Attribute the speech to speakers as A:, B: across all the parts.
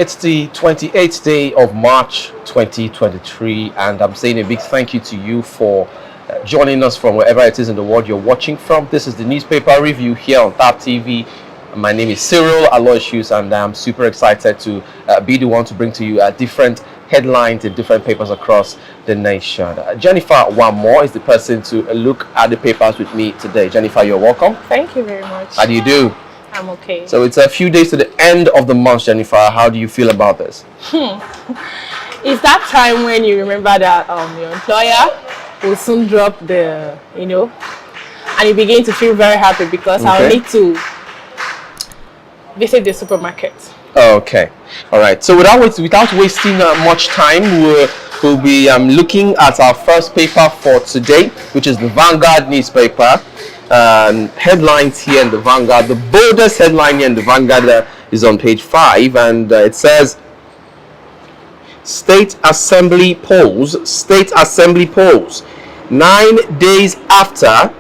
A: It's the 28th day of March 2023, and I'm saying a big thank you to you for joining us from wherever it is in the world you're watching from. This is the newspaper review here on TAP TV. My name is Cyril Aloysius, and I'm super excited to be the one to bring to you different headlines in different papers across the nation. Jennifer Wamore is the person to look at the papers with me today. Jennifer, you're welcome.
B: Thank you very much.
A: How do you do?
B: I'm okay.
A: So it's a few days to the end of the month, Jennifer. How do you feel about this?
B: It's that time when you remember that your employer will soon drop the, and you begin to feel very happy because I'll need to visit the supermarket.
A: Okay. All right. So without wasting much time, we'll be looking at our first paper for today, which is the Vanguard newspaper. Headlines here in the Vanguard. The boldest headline here in the Vanguard is on page 5, and it says, State Assembly polls. 9 days after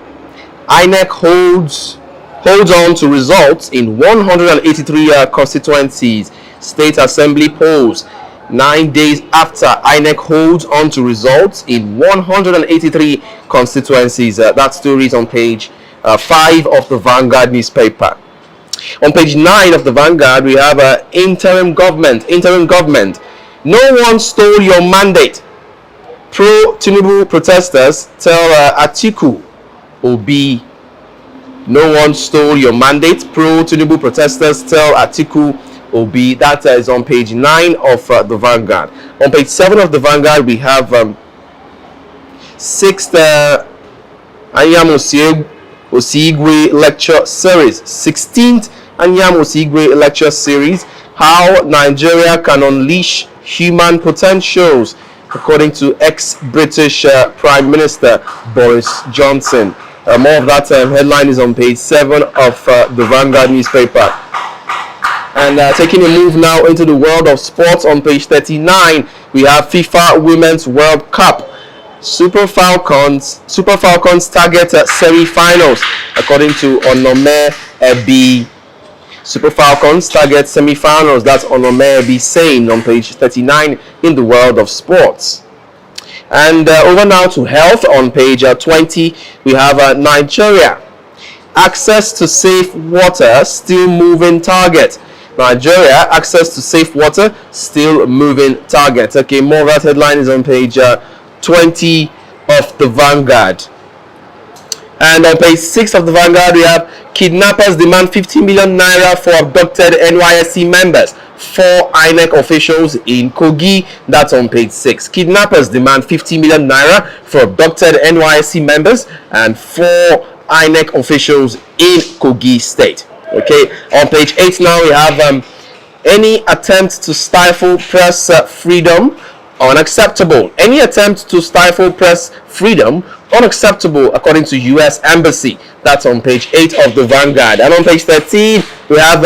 A: INEC holds on to results in 183 constituencies. State Assembly polls. 9 days after INEC holds on to results in 183 constituencies. That story is on page 5 of the Vanguard newspaper. On page 9 of the Vanguard, we have interim government. No one stole your mandate. Pro-Tinubu protesters tell Atiku Obi. No one stole your mandate. Pro-Tinubu protesters tell Atiku Obi. That is on page 9 of the Vanguard. On page 7 of the Vanguard, we have 6th Anyam Osigwe lecture series. 16th Anyam Osigwe lecture series. How Nigeria can unleash human potentials, according to ex-British Prime Minister Boris Johnson. More of that headline is on page 7 of the Vanguard newspaper. And taking a move now into the world of sports, on page 39, we have FIFA Women's World Cup. Super Falcons target semi-finals, according to Onome Ebi. Super Falcons target semi-finals. That's Onome Ebi saying on page 39 in the world of sports. And over now to health, on page 20, we have Nigeria. Access to safe water, still moving target. Nigeria, access to safe water, still moving target. Okay, more of that headline is on page 20 of the Vanguard. And on page 6 of the Vanguard, we have kidnappers demand 50 million naira for abducted NYSC members. 4 INEC officials in Kogi. That's on page 6. Kidnappers demand 50 million naira for abducted NYSC members and 4 INEC officials in Kogi State. Okay, on page 8 now we have any attempt to stifle press freedom unacceptable. Any attempt to stifle press freedom unacceptable, according to U.S. Embassy. That's on page 8 of the Vanguard. And on page 13 we have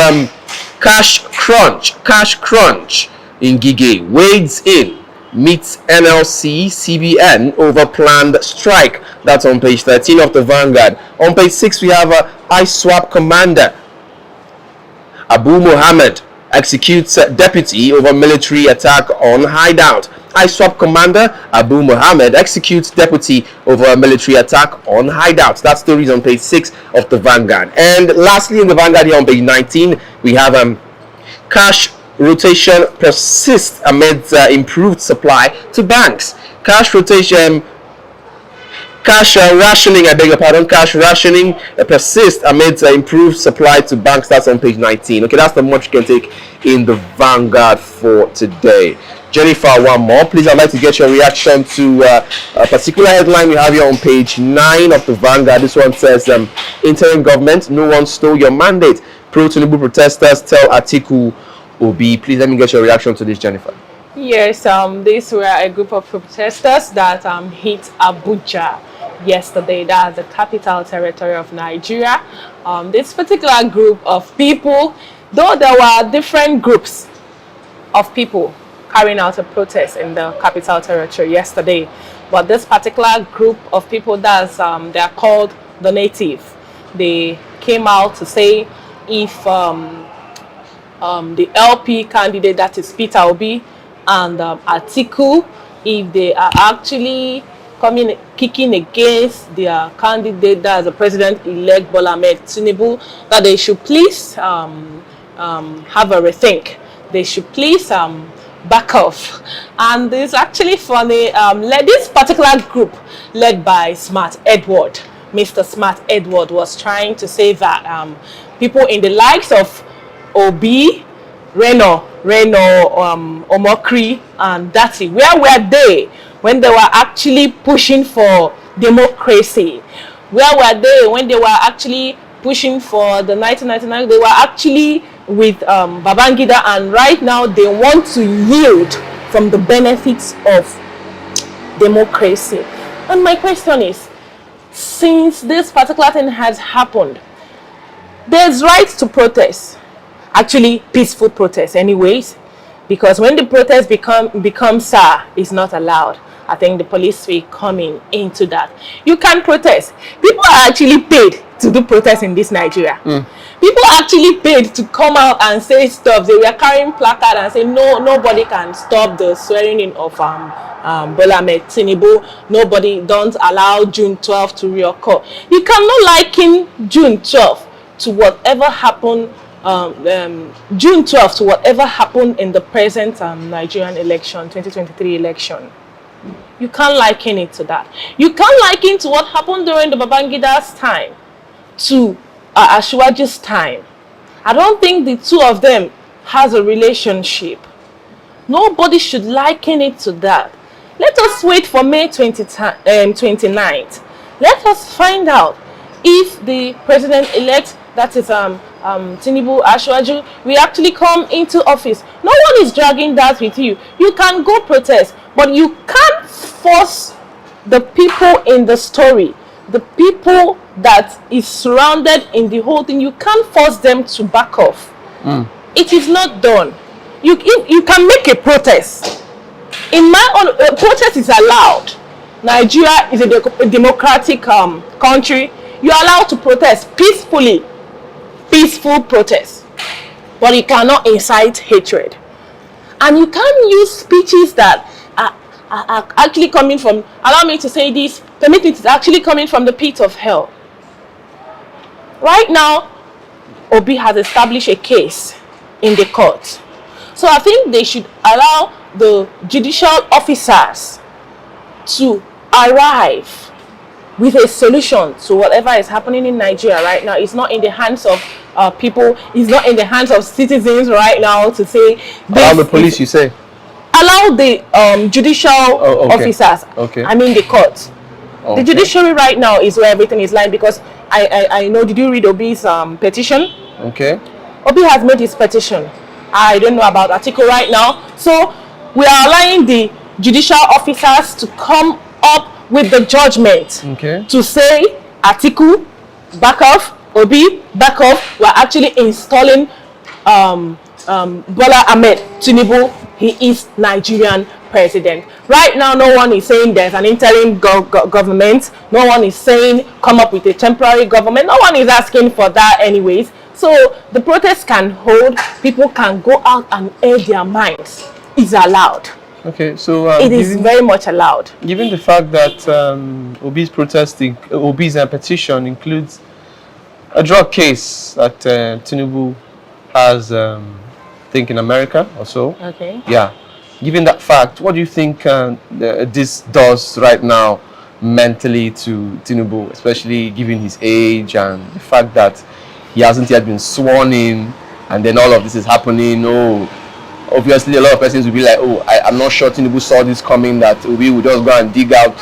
A: cash crunch in Gige. Wades in meets NLC CBN over planned strike. That's on page 13 of the Vanguard. On page 6 we have ISWAP commander Abu Mohammed executes deputy over military attack on hideout. ISWAP commander Abu Mohammed executes deputy over a military attack on hideout. That story is on page 6 of the Vanguard. And lastly, in the Vanguard here on page 19, we have cash rotation persists amid improved supply to banks. Cash rationing persists amid improved supply to banks. That's on page 19. Okay, that's the much you can take in the Vanguard for today. Jennifer, one more. Please, I'd like to get your reaction to a particular headline we have here on page 9 of the Vanguard. This one says, interim government, no one stole your mandate. Pro-Tinubu protesters tell Atiku Obi. Please let me get your reaction to this, Jennifer.
B: Yes, these were a group of protesters that hit Abuja yesterday. That's the capital territory of Nigeria. This particular group of people, though there were different groups of people carrying out a protest in the capital territory yesterday, but this particular group of people, that's they are called the Native. They came out to say if the LP candidate, that is Peter Obi, and Atiku, if they are actually kicking against their candidate, that is the president-elect Bola Ahmed Tinubu, that they should please have a rethink. They should please back off. And it's actually funny, this particular group led by Smart Edward, Mr. Smart Edward, was trying to say that people in the likes of Obi, Reno, Omokri, and Dati, where were they when they were actually pushing for democracy? Where were they when they were actually pushing for the 1999? They were actually with Babangida, and right now they want to yield from the benefits of democracy. And my question is, since this particular thing has happened, there's right to protest, actually peaceful protest anyways, because when the protest becomes it's not allowed. I think the police will come into that. You can protest. People are actually paid to do protests in this Nigeria. People are actually paid to come out and say stuff. They were carrying placard and say nobody can stop the swearing in of Bola Ahmed Tinubu. Nobody, don't allow June 12th to reoccur. You cannot liken June 12th to whatever happened. June 12th to whatever happened in the present Nigerian election, 2023 election. You can't liken it to that. You can't liken to what happened during the Babangida's time to Asiwaju's time. I don't think the two of them has a relationship. Nobody should liken it to that. Let us wait for May 29th. Let us find out if the president-elect, that is Tinubu Asiwaju, will actually come into office. No one is dragging that with you. You can go protest, but you can't force the people in the story, the people that is surrounded in the whole thing. You can't force them to back off. It is not done. You can make a protest. In my own, protest is allowed. Nigeria is a democratic country. You are allowed to protest peacefully. Peaceful protest. But you cannot incite hatred. And you can't use speeches that are actually coming from, allow me to say this, permit me, it's actually coming from the pit of hell. Right now, Obi has established a case in the court. So I think they should allow the judicial officers to arrive with a solution to whatever is happening in Nigeria right now. It's not in the hands of people. It's not in the hands of citizens right now to say.
A: Allow the police, you say?
B: Allow the judicial officers.
A: Okay.
B: I mean the court. Okay. The judiciary right now is where everything is lying, because I know. Did you read Obi's petition? Okay. Obi has made his petition. I don't know about Atiku right now. So we are allowing the judicial officers to come up with the judgment. Okay. To say Atiku, back off. Obi, back off. We're actually installing Bola Ahmed Tinubu. He is Nigerian president. Right now, no one is saying there's an interim government. No one is saying come up with a temporary government. No one is asking for that anyways. So the protest can hold. People can go out and air their minds. It's allowed. Okay, so it is very much allowed.
A: Given the fact that Obi's petition includes a drug case that Tinubu has, I think, in America or so. Okay. Yeah. Given that fact, what do you think this does right now mentally to Tinubu, especially given his age and the fact that he hasn't yet been sworn in, and then all of this is happening? Oh, obviously a lot of persons will be like, oh, I'm not sure Tinubu saw this coming, that we would just go and dig out,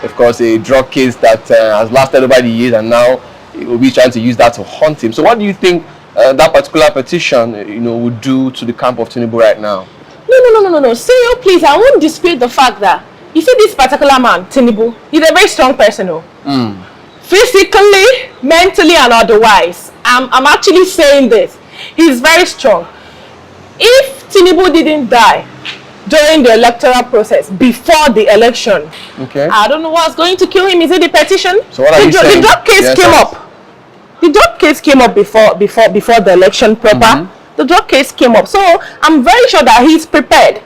A: of course, a drug case that has lasted over the years, and now we'll be trying to use that to hunt him. So what do you think that particular petition, would do to the camp of Tinubu right now?
B: No. Serial, please, I won't dispute the fact that, you see, this particular man, Tinubu, he's a very strong person. Physically, mentally, and otherwise. I'm actually saying this. He's very strong. If Tinubu didn't die during the electoral process, before the election, okay, I don't know what's going to kill him. Is it the petition? So what are you saying? The drug case came up. The drug case came up before the election proper. the drug case came up. So I'm very sure that he's prepared.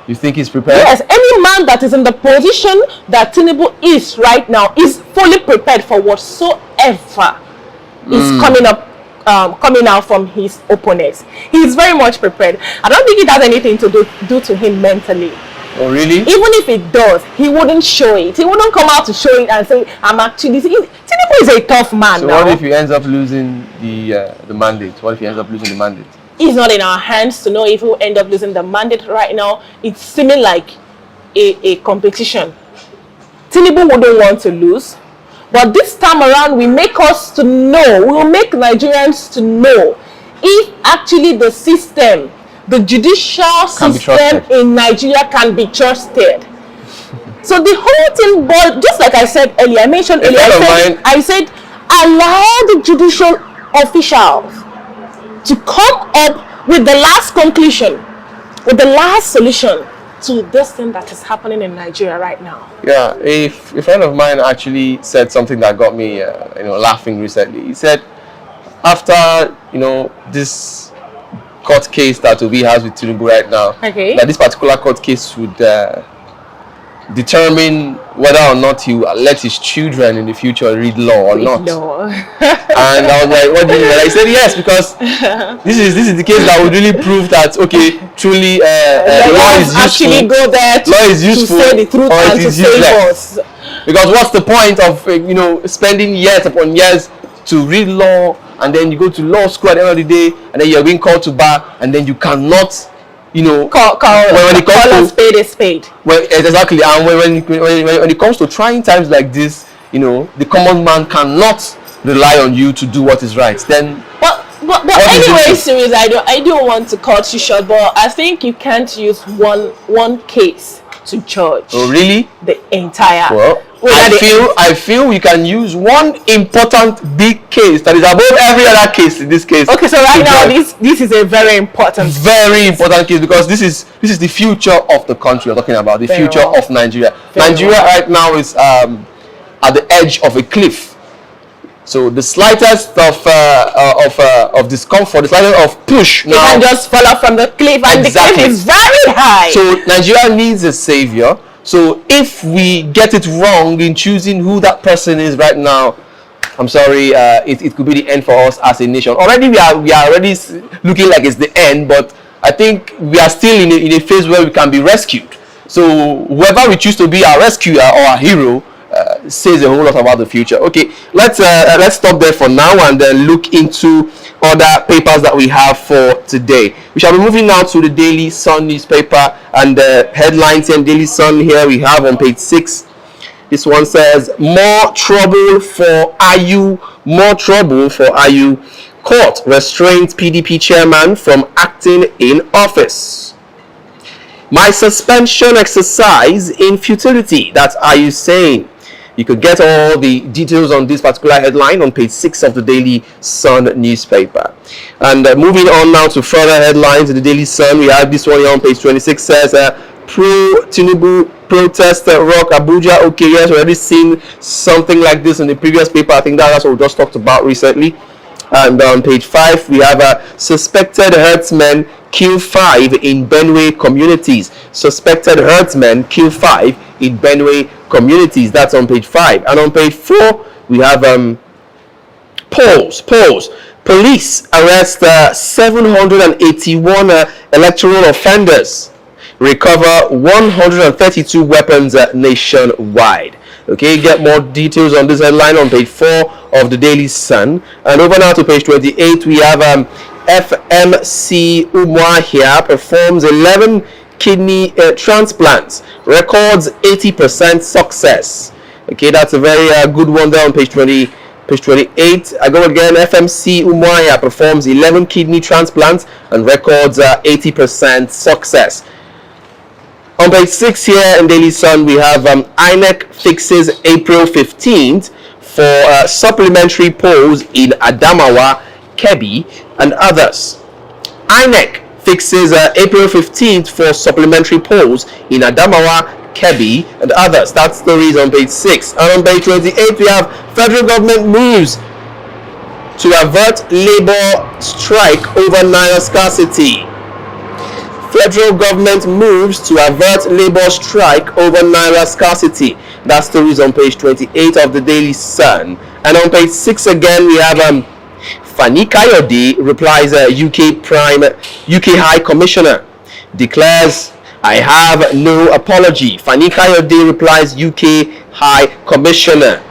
A: You think he's prepared?
B: Yes, any man that is in the position that Tinubu is right now is fully prepared for whatsoever is coming out from his opponents. He's very much prepared. I don't think it has anything to do to him mentally.
A: Oh, really?
B: Even if it does, he wouldn't show it. He wouldn't come out to show it and say, I'm actually... Tinubu is a tough man
A: so
B: now.
A: What if he ends up losing the mandate? What if he ends up losing the mandate?
B: It's not in our hands to know if we'll end up losing the mandate right now. It's seeming like a competition. Tinubu wouldn't want to lose. But this time around, we make us to know, we will make Nigerians to know if actually the system, the judicial system in Nigeria can be trusted. So the whole thing, but just like I said earlier, I mentioned earlier, I said, allow the judicial officials to come up with the last conclusion, with the last solution to this thing that is happening in Nigeria right now.
A: Yeah, a friend of mine actually said something that got me, laughing recently. He said, after this court case that Obi has with Tinubu right now, that this particular court case would determine whether or not he will let his children in the future read law or not. And I was like, what do you mean? And I said yes, because this is the case that would really prove that truly law is useful.
B: Actually go there to say the truth and to save us.
A: Because what's the point of spending years upon years to read law, and then you go to law school at the end of the day, and then you're being called to bar, and then you cannot when it comes to
B: spade is spade.
A: Well, exactly. And when it comes to trying times like this, the common man cannot rely on you to do what is right. Then,
B: but anyway, series, I don't want to cut you short, but I think you can't use one case to judge.
A: Oh, really?
B: The entire.
A: Well, I feel we can use one important big case that is above every other case in this case.
B: Okay, so right now this is a very important
A: case, because this is the future of the country we're talking about, the future of Nigeria. Nigeria right now is at the edge of a cliff. So the slightest of discomfort, the slightest of push,
B: you can just fall off from the cliff, and the cliff is very high.
A: So Nigeria needs a savior. So if we get it wrong in choosing who that person is right now, I'm sorry, it could be the end for us as a nation. Already we are already looking like it's the end, but I think we are still in a phase where we can be rescued. So whoever we choose to be our rescuer or our hero says a whole lot about the future. Okay, let's stop there for now and then look into other papers that we have for today. We shall be moving now to the Daily Sun newspaper, and the headlines in Daily Sun here we have on page 6. This one says, more trouble for Ayu. Court restrains PDP chairman from acting in office. My suspension exercise in futility. That's Ayu saying. You could get all the details on this particular headline on page 6 of the Daily Sun newspaper. And moving on now to further headlines in the Daily Sun, we have this one here on page 26 says, pro-Tinubu protest rock Abuja. Okay, yes, already seen something like this in the previous paper. I think that's what we just talked about recently. And on page 5, we have suspected herdsmen kill 5 in Benue communities. Suspected herdsmen kill 5 in Benue communities. That's on page 5. And on page 4, we have polls. Police arrest 781 electoral offenders. Recover 132 weapons nationwide. Okay, get more details on this headline on page 4 of the Daily Sun. And over now to page 28, we have FMC Umuahia performs 11 kidney transplants, records 80% success. Okay, that's a very good one there on page 28. I go again. FMC Umuahia performs 11 kidney transplants and records 80% success. On page 6 here in Daily Sun, we have INEC fixes April 15th for supplementary polls in Adamawa, Kebbi, and others. INEC fixes April 15th for supplementary polls in Adamawa, Kebbi, and others. That story is on page 6. And on page 28, we have federal government moves to avert labor strike over naira scarcity. Federal government moves to avert labor strike over naira scarcity. That story is on page 28 of the Daily Sun. And on page 6 again, we have Fani Kayode replies UK High Commissioner declares, I have no apology. Fani Kayode replies, UK High Commissioner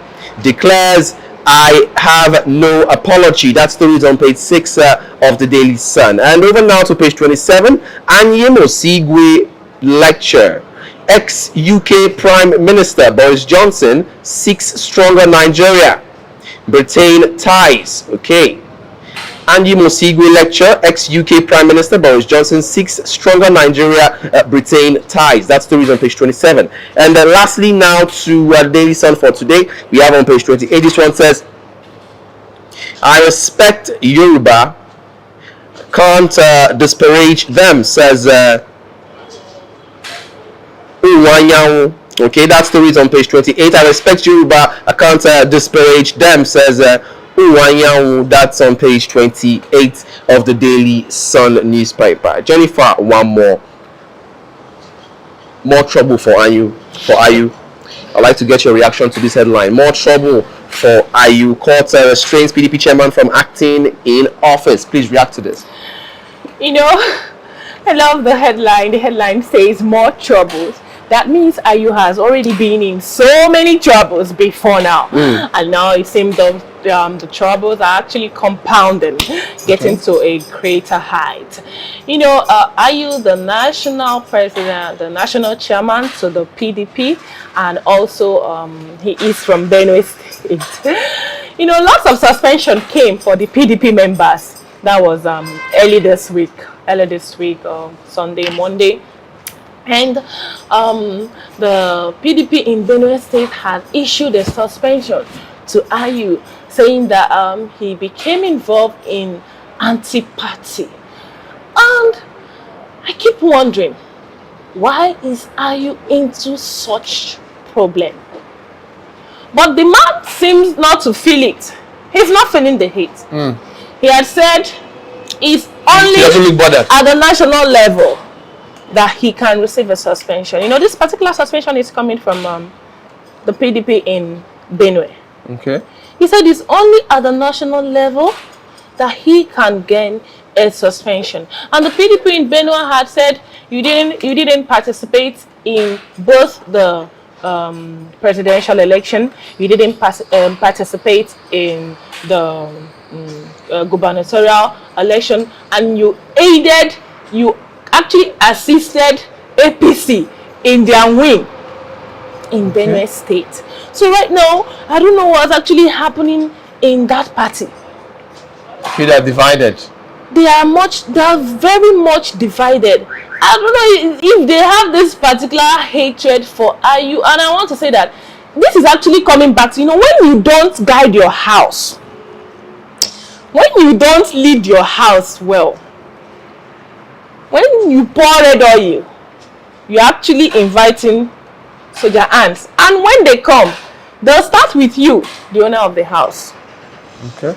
A: declares, I have no apology. That story is on page 6 of the Daily Sun. And over now to page 27, Anyim Osigwe lecture. Ex-UK Prime Minister Boris Johnson seeks stronger Nigeria. Britain ties. Okay. Anyim Osigwe lecture. Ex-UK Prime Minister Boris Johnson seeks stronger Nigeria. Britain ties. That story is on page 27. And then lastly now to Daily Sun for today. We have on page 28. This one says, I respect Yoruba. Can't disparage them, says Uwanyawu. Okay, that story is on page 28. I respect Yoruba. I can't disparage them, says Uwanyawu. That's on page 28 of the Daily Sun newspaper. Jennifer, one more trouble for Ayu. I'd like to get your reaction to this headline. More trouble for Ayu. Court restrains PDP chairman from acting in office. Please react to this.
B: You know, I love the headline. The headline says more troubles. That means Ayu has already been in so many troubles before now. And now it seems the troubles are actually compounding, getting to a greater height. You know, Ayu, the national president, the national chairman to the PDP, and also he is from Benue State. You know, lots of suspension came for the PDP members. That was early this week, Sunday, Monday. And the PDP in Benue State had issued a suspension to Ayu, saying that he became involved in anti-party. And I keep wondering, why is Ayu into such problem? But the man seems not to feel it. He's not feeling the heat. He had said it's only at the national level that he can receive a suspension. You know, this particular suspension is coming from the PDP in Benue.
A: Okay.
B: He said it's only at the national level that he can gain a suspension. And the PDP in Benue had said you didn't participate in both the presidential election, you didn't participate in the gubernatorial election, and you actually assisted APC in their win in Benue State. So right now, I don't know what's actually happening in that party.
A: They are divided.
B: They are very much divided. I don't know if they have this particular hatred for Ayu, and I want to say that this is actually coming back to, you know, when you don't guide your house, when you don't lead your house well, when you pour red oil, you're actually inviting soldier ants. And when they come, they'll start with you, the owner of the house.
A: Okay.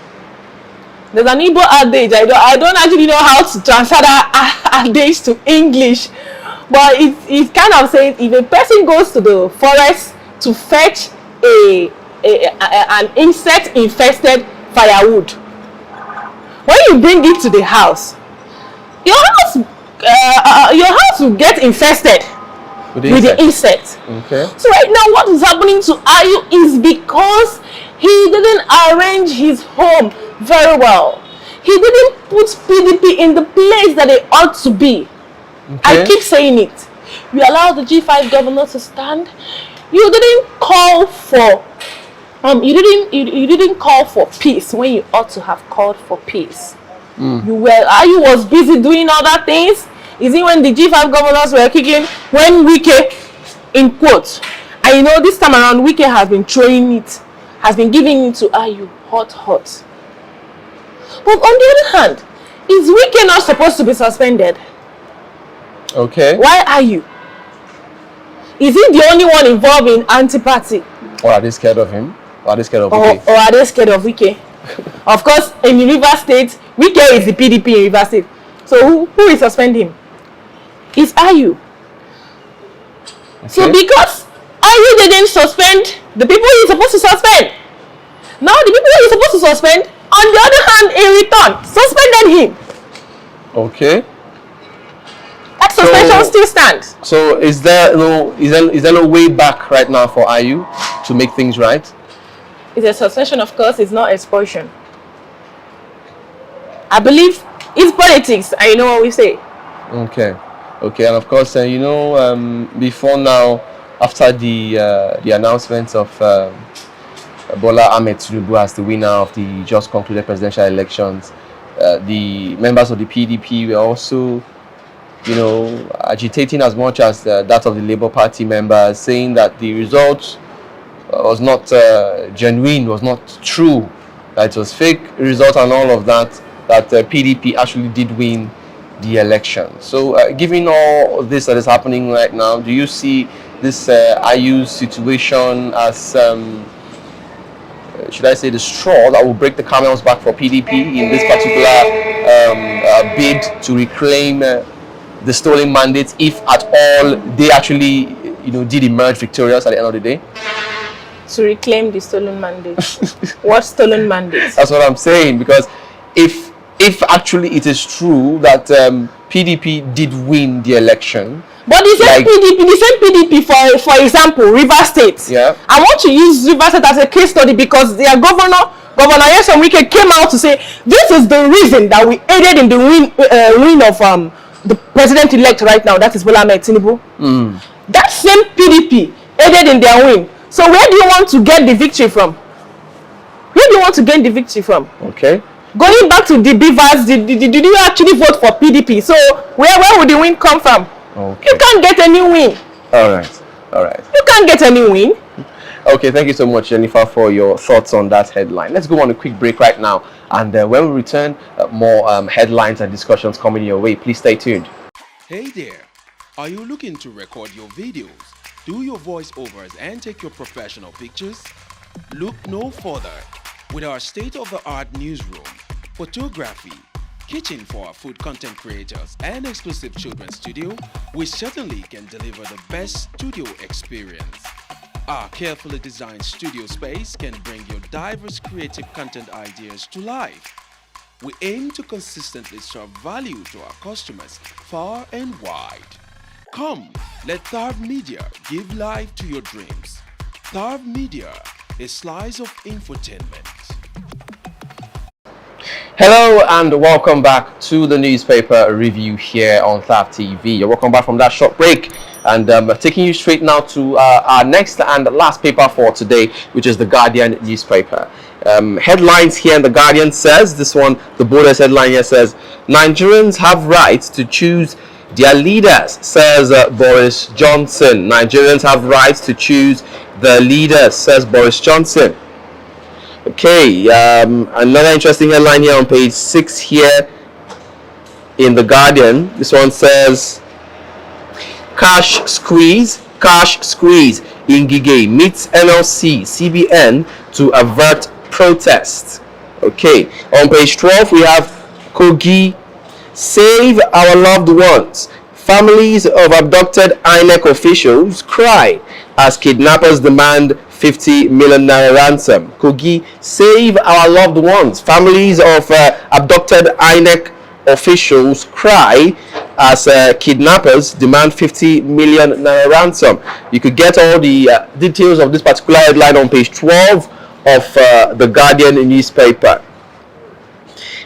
B: There's an Igbo adage. I don't actually know how to transfer that adage to English. But it's kind of saying, if a person goes to the forest to fetch an insect-infested firewood, when you bring it to the house, your house will get infested with the insect.
A: Okay.
B: So right now, what is happening to Ayu is because he didn't arrange his home very well. He didn't put PDP in the place that they ought to be. Okay. I keep saying it. You allowed the G5 governor to stand. You didn't call for you didn't call for peace when you ought to have called for peace. Ayu was busy doing other things. Is it when the G5 governors were kicking, when Wike, in quotes, and you know this time around Wike has been throwing it, has been giving it to Ayu hot. But on the other hand, is Wike not supposed to be suspended?
A: Okay.
B: Why are you? Is he the only one involved in anti-party?
A: Or are they scared of him? Or are they scared of
B: Wike? Or are they scared of Wike? Of course, in Rivers State, Wike is the PDP in Rivers State. So who is suspending him? It's Ayu. Okay. So because Ayu didn't suspend the people he's supposed to suspend, now the people he's supposed to suspend, on the other hand, in return, suspended him.
A: Okay.
B: That suspension still stands.
A: So is there no way back right now for Ayu to make things right?
B: It's a suspension, of course. It's not expulsion. I believe it's politics, and you know what we say.
A: Okay, and of course, before now, after the announcement of Bola Ahmed Tinubu as the winner of the just concluded presidential elections, the members of the PDP were also, agitating as much as that of the Labour Party members, saying that the result was not genuine, was not true, that it was fake result and all of that, that PDP actually did win the election. So given all this that is happening right now, do you see this Ayu situation as, should I say, the straw that will break the camel's back for PDP in this particular bid to reclaim the stolen mandates, if at all they actually, did emerge victorious at the end of the day?
B: To reclaim the stolen mandates. What stolen mandates?
A: That's what I'm saying, because if actually it is true that PDP did win the election,
B: but the same PDP, for example, Rivers State.
A: Yeah.
B: I want to use Rivers State as a case study because their Governor Wike came out to say this is the reason that we aided in the win of the president-elect right now. That is Bola Ahmed Tinubu. That same PDP aided in their win. So where do you want to get the victory from? Where do you want to gain the victory from?
A: Okay.
B: Going back to the beavers, did you actually vote for PDP? So where would the win come from?
A: Okay.
B: You can't get any win.
A: All right.
B: You can't get any win.
A: Okay, thank you so much, Jennifer, for your thoughts on that headline. Let's go on a quick break right now, and when we return, more headlines and discussions coming your way. Please stay tuned.
C: Hey there, are you looking to record your videos, do your voiceovers, and take your professional pictures? Look no further. With our state-of-the-art newsroom, photography, kitchen for our food content creators, and exclusive children's studio, we certainly can deliver the best studio experience. Our carefully designed studio space can bring your diverse creative content ideas to life. We aim to consistently serve value to our customers far and wide. Come, let Tharv Media give life to your dreams. Tharv Media, a slice of infotainment.
A: Hello and welcome back to the newspaper review here on Tharv TV. You're welcome back from that short break, and taking you straight now to our next and last paper for today, which is the Guardian newspaper. Headlines here in the Guardian says, this one, the boldest headline here says, Nigerians have rights to choose their leaders, says Boris Johnson. Nigerians have rights to choose their leaders, says Boris Johnson. Okay, another interesting headline here on page 6 here in the Guardian. This one says, cash squeeze, Ngige meets NLC, CBN to avert protests. Okay, on page 12 we have Kogi, save our loved ones. Families of abducted INEC officials cry as kidnappers demand 50 million naira ransom. Kogi, save our loved ones. Families of abducted INEC officials cry as kidnappers demand 50 million naira ransom. You could get all the details of this particular headline on page 12 of the Guardian newspaper.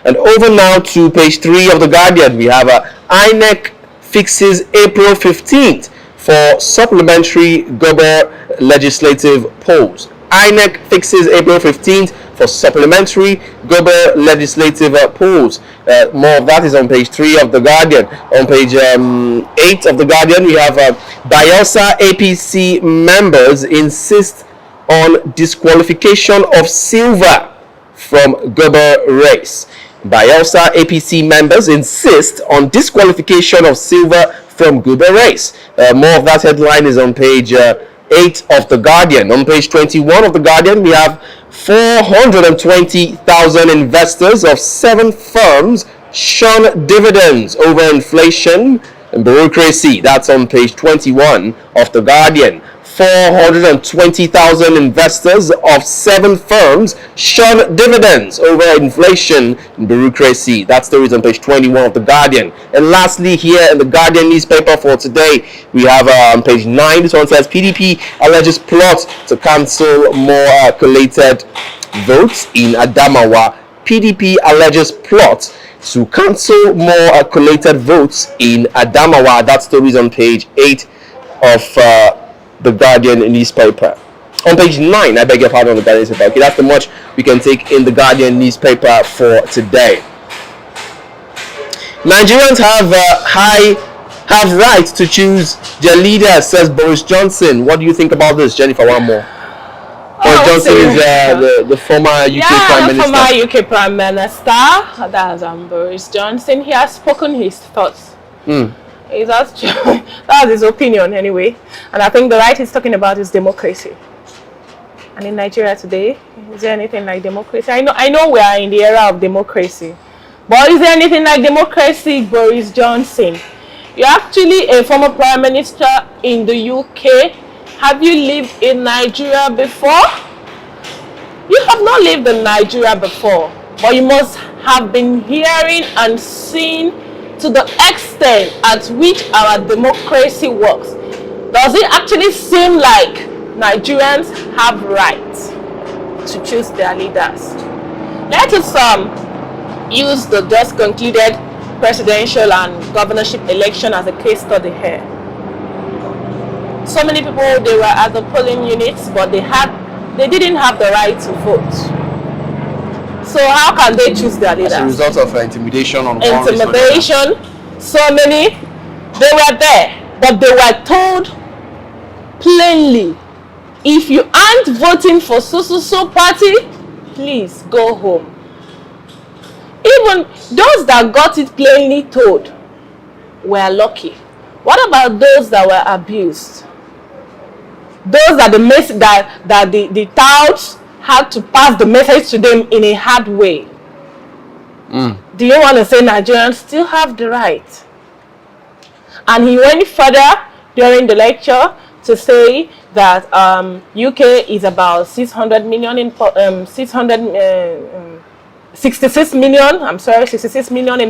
A: And over now to page 3 of the Guardian, we have INEC fixes April 15th for supplementary Gober legislative polls. INEC fixes April 15th for supplementary Gober legislative polls. More of that is on page 3 of the Guardian. On page 8 of the Guardian, we have Bayelsa APC members insist on disqualification of Silva from Gober race. Bayelsa APC members insist on disqualification of Silva from Gober race. More of that headline is on page 8 of the Guardian. On page 21 of the Guardian, we have 420,000 investors of 7 firms shun dividends over inflation and bureaucracy. That's on page 21 of The Guardian. 420,000 investors of 7 firms shun dividends over inflation and bureaucracy. That story is on page 21 of The Guardian. And lastly, here in The Guardian newspaper for today, we have on page 9, this one says PDP alleges plot to cancel more collated votes in Adamawa. PDP alleges plot to cancel more collated votes in Adamawa. That story is on page 8 of The Guardian newspaper. On page 9, I beg your pardon, on The Guardian newspaper. Okay, that's the much we can take in The Guardian newspaper for today. Nigerians have right to choose their leader, says Boris Johnson. What do you think about this, Jennifer? One more. Boris Johnson is the former UK Prime Minister.
B: Yeah, the former UK Prime Minister. That's Boris Johnson. He has spoken his thoughts. That's his opinion anyway. And I think the right he's talking about is democracy. And in Nigeria today, is there anything like democracy? I know we are in the era of democracy. But is there anything like democracy, Boris Johnson? You're actually a former Prime Minister in the UK. Have you lived in Nigeria before? You have not lived in Nigeria before. But you must have been hearing and seeing to the extent at which our democracy works. Does it actually seem like Nigerians have rights to choose their leaders? Let us use the just concluded presidential and governorship election as a case study here. So many people, they were at the polling units, but they didn't have the right to vote. So how can they choose their leaders?
A: As a result of intimidation on
B: intimidation. So many, they were there, but they were told plainly, if you aren't voting for so party, please go home. Even those that got it plainly told were lucky. What about those that were abused? Those that the touts had to pass the message to them in a hard way. Do you want to say Nigerians still have the right? And he went further during the lecture to say that UK is about 66 million in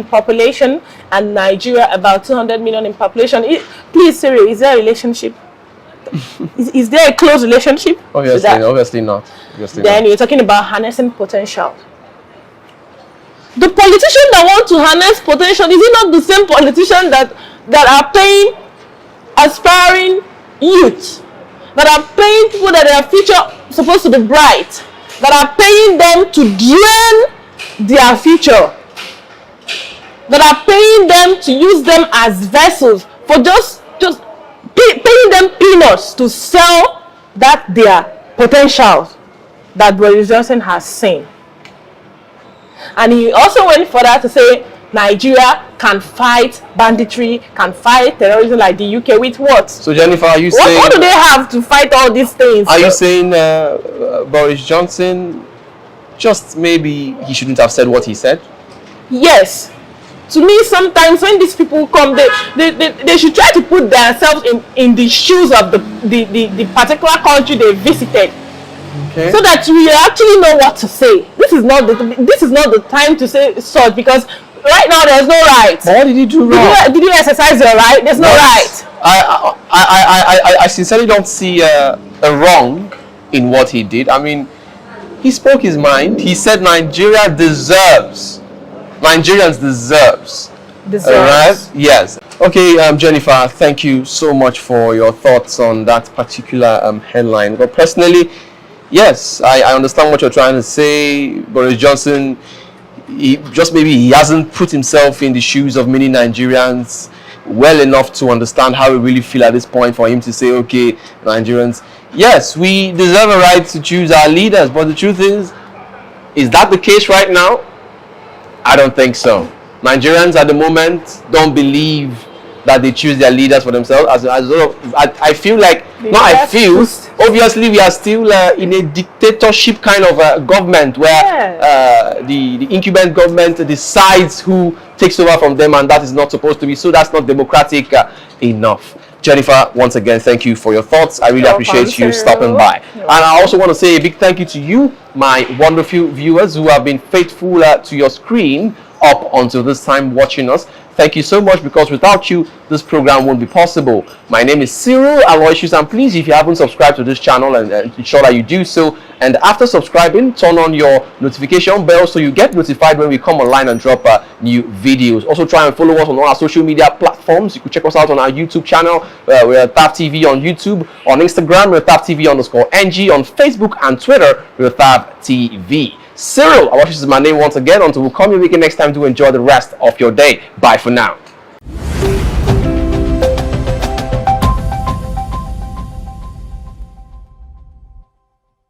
B: population, and Nigeria about 200 million in population. Please, Siri, is there a relationship? is there a close relationship?
A: Obviously not.
B: Then you're talking about harnessing potential. The politician that want to harness potential, is it not the same politician that are paying aspiring youth, that are paying people that their future supposed to be bright, that are paying them to drain their future, that are paying them to use them as vessels for just paying them peanuts to sell that their potential that Boris Johnson has seen? And he also went further to say Nigeria can fight banditry, can fight terrorism like the UK with what?
A: So Jennifer, are you saying...
B: What do they have to fight all these things?
A: Are you saying Boris Johnson, just maybe he shouldn't have said what he said?
B: Yes. To me, sometimes when these people come, they should try to put themselves in the shoes of the particular country they visited. Okay. So that we actually know what to say. This is not the time to say such, because right now there's no right.
A: But what did he do wrong?
B: Did you exercise your right? There's no right.
A: I sincerely don't see a wrong in what he did. I mean, he spoke his mind. He said Nigerians deserves. Alright? Yes. Okay, Jennifer, thank you so much for your thoughts on that particular headline. But personally, yes, I understand what you're trying to say. Boris Johnson, he hasn't put himself in the shoes of many Nigerians well enough to understand how we really feel at this point for him to say, okay, Nigerians, yes, we deserve a right to choose our leaders. But the truth is that the case right now? I don't think so. Nigerians at the moment don't believe that they choose their leaders for themselves. I feel like, obviously we are still in a dictatorship kind of government where the incumbent government decides who takes over from them, and that is not supposed to be so. That's not democratic enough. Jennifer, once again, thank you for your thoughts. I really appreciate you stopping by. And I also want to say a big thank you to you, my wonderful viewers who have been faithful to your screen up until this time watching us. Thank you so much, because without you, this program won't be possible. My name is Cyril Aloysius, and please, if you haven't subscribed to this channel, and ensure that you do so. And after subscribing, turn on your notification bell so you get notified when we come online and drop new videos. Also, try and follow us on all our social media platforms. You can check us out on our YouTube channel. We're at TAP TV on YouTube. On Instagram, we're TAP TV_NG. On Facebook and Twitter, we're TAP TV. Cyril Aloysius is my name once again. Until we come your weekend next time, do enjoy the rest of your day. Bye for now.